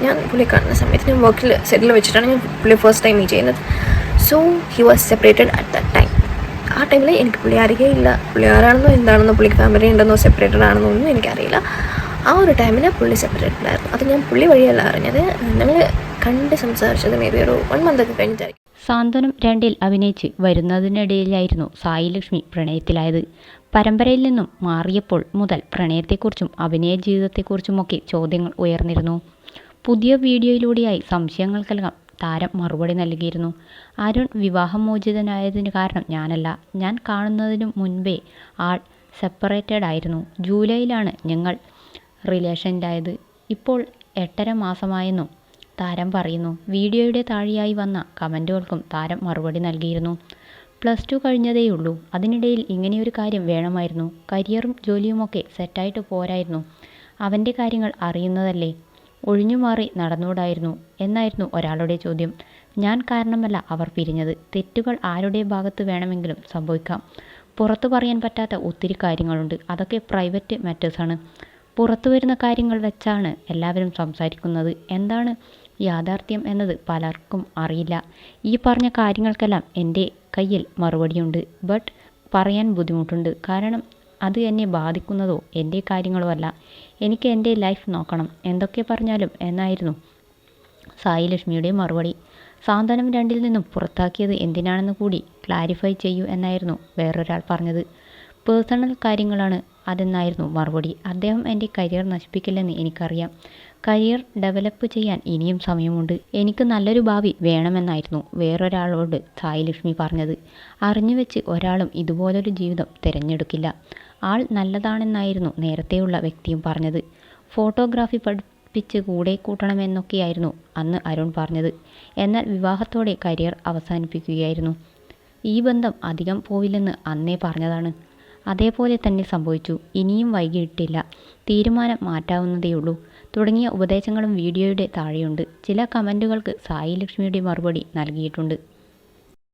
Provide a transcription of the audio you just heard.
ഞാൻ പുള്ളി കാണുന്ന സമയത്ത് ഞാൻ വർക്കിൽ സെറ്റിൽ വെച്ചിട്ടാണ് ഞാൻ പുള്ളി ഫസ്റ്റ് ടൈം മീറ്റ് ചെയ്യുന്നത്. So he was separated at that time. ആ ടൈമിൽ എനിക്ക് പുള്ളി അറിയുകയില്ല, പുള്ളി ആരാണെന്നോ എന്താണെന്നോ പുള്ളിക്ക് ഫാമിലി ഉണ്ടെന്നോ സെപ്പറേറ്റഡ് ആണെന്നോ ഒന്നും എനിക്കറിയില്ല. ആ ഒരു ടൈമിൽ പുള്ളി സെപ്പറേറ്റഡ് ആയിരുന്നു. അത് ഞാൻ പുള്ളി വഴിയല്ല അറിഞ്ഞത്. ഞങ്ങൾ കണ്ട് സംസാരിച്ചത് മേ ബി ഒരു 1 month ഒക്കെ കഴിഞ്ഞിട്ടായിരിക്കും. സാന്ത്വനം 2 അഭിനയിച്ച് വരുന്നതിനിടയിലായിരുന്നു സായി ലക്ഷ്മി പ്രണയത്തിലായത്. പരമ്പരയിൽ നിന്നും മാറിയപ്പോൾ മുതൽ പ്രണയത്തെക്കുറിച്ചും അഭിനയ ജീവിതത്തെക്കുറിച്ചുമൊക്കെ ചോദ്യങ്ങൾ ഉയർന്നിരുന്നു. പുതിയ വീഡിയോയിലൂടെയായി സംശയങ്ങൾക്കെല്ലാം താരം മറുപടി നൽകിയിരുന്നു. അരുൺ വിവാഹമോചിതനായതിന് കാരണം ഞാനല്ല, ഞാൻ കാണുന്നതിനു മുൻപേ ആൾ സെപ്പറേറ്റഡ് ആയിരുന്നു. ജൂലൈയിലാണ് ഞങ്ങൾ റിലേഷനിലായത്. ഇപ്പോൾ 8.5 മാസമായെന്നും താരം പറയുന്നു. വീഡിയോയുടെ താഴെയായി വന്ന കമൻറ്റുകൾക്കും താരം മറുപടി നൽകിയിരുന്നു. +2 കഴിഞ്ഞതേയുള്ളൂ, അതിനിടയിൽ ഇങ്ങനെയൊരു കാര്യം വേണമായിരുന്നു, കരിയറും ജോലിയുമൊക്കെ സെറ്റായിട്ട് പോരായിരുന്നു, അവൻ്റെ കാര്യങ്ങൾ അറിയുന്നതല്ലേ, ഒഴിഞ്ഞുമാറി നടന്നൂടായിരുന്നു എന്നായിരുന്നു ഒരാളുടെ ചോദ്യം. ഞാൻ കാരണമല്ല അവർ പിരിഞ്ഞത്. തെറ്റുകൾ ആരുടെ ഭാഗത്ത് വേണമെങ്കിലും സംഭവിക്കാം. പുറത്തു പറയാൻ പറ്റാത്ത ഒത്തിരി കാര്യങ്ങളുണ്ട്, അതൊക്കെ പ്രൈവറ്റ് മാറ്റേഴ്സാണ്. പുറത്തു വരുന്ന കാര്യങ്ങൾ വെച്ചാണ് എല്ലാവരും സംസാരിക്കുന്നത്. എന്താണ് യാഥാർത്ഥ്യം എന്നത് പലർക്കും അറിയില്ല. ഈ പറഞ്ഞ കാര്യങ്ങൾക്കെല്ലാം എൻ്റെ കയ്യിൽ മറുപടിയുണ്ട്. ബട്ട് പറയാൻ ബുദ്ധിമുട്ടുണ്ട്. കാരണം അത് എന്നെ ബാധിക്കുന്നതോ എൻ്റെ കാര്യങ്ങളോ അല്ല. എനിക്ക് എൻ്റെ ലൈഫ് നോക്കണം, എന്തൊക്കെ പറഞ്ഞാലും എന്നായിരുന്നു സായി ലക്ഷ്മിയുടെ മറുപടി. സാന്ത്വനം 2 നിന്നും പുറത്താക്കിയത് എന്തിനാണെന്ന് കൂടി ക്ലാരിഫൈ ചെയ്യൂ എന്നായിരുന്നു വേറൊരാൾ പറഞ്ഞത്. പേഴ്സണൽ കാര്യങ്ങളാണ് അതെന്നായിരുന്നു മറുപടി. അദ്ദേഹം എൻ്റെ കരിയർ നശിപ്പിക്കില്ലെന്ന് എനിക്കറിയാം. കരിയർ ഡെവലപ്പ് ചെയ്യാൻ ഇനിയും സമയമുണ്ട്. എനിക്ക് നല്ലൊരു ഭാവി വേണമെന്നായിരുന്നു വേറൊരാളോട് സായി ലക്ഷ്മി പറഞ്ഞത്. അറിഞ്ഞുവെച്ച് ഒരാളും ഇതുപോലൊരു ജീവിതം തിരഞ്ഞെടുക്കില്ല. ആൾ നല്ലതാണെന്നായിരുന്നു നേരത്തെയുള്ള വ്യക്തിയും പറഞ്ഞത്. ഫോട്ടോഗ്രാഫി പഠിപ്പിച്ച് കൂടെ കൂട്ടണമെന്നൊക്കെയായിരുന്നു അന്ന് അരുൺ പറഞ്ഞത്. എന്നാൽ വിവാഹത്തോടെ കരിയർ അവസാനിപ്പിക്കുകയായിരുന്നു. ഈ ബന്ധം അധികം പോവില്ലെന്ന് അന്നേ പറഞ്ഞതാണ്. അതേപോലെ തന്നെ സംഭവിച്ചു. ഇനിയും വൈകിട്ടില്ല, തീരുമാനം മാറ്റാവുന്നതേയുള്ളൂ തുടങ്ങിയ ഉപദേശങ്ങളും വീഡിയോയുടെ താഴെയുണ്ട്. ചില കമൻറ്റുകൾക്ക് സായി ലക്ഷ്മിയുടെ മറുപടി നൽകിയിട്ടുണ്ട്.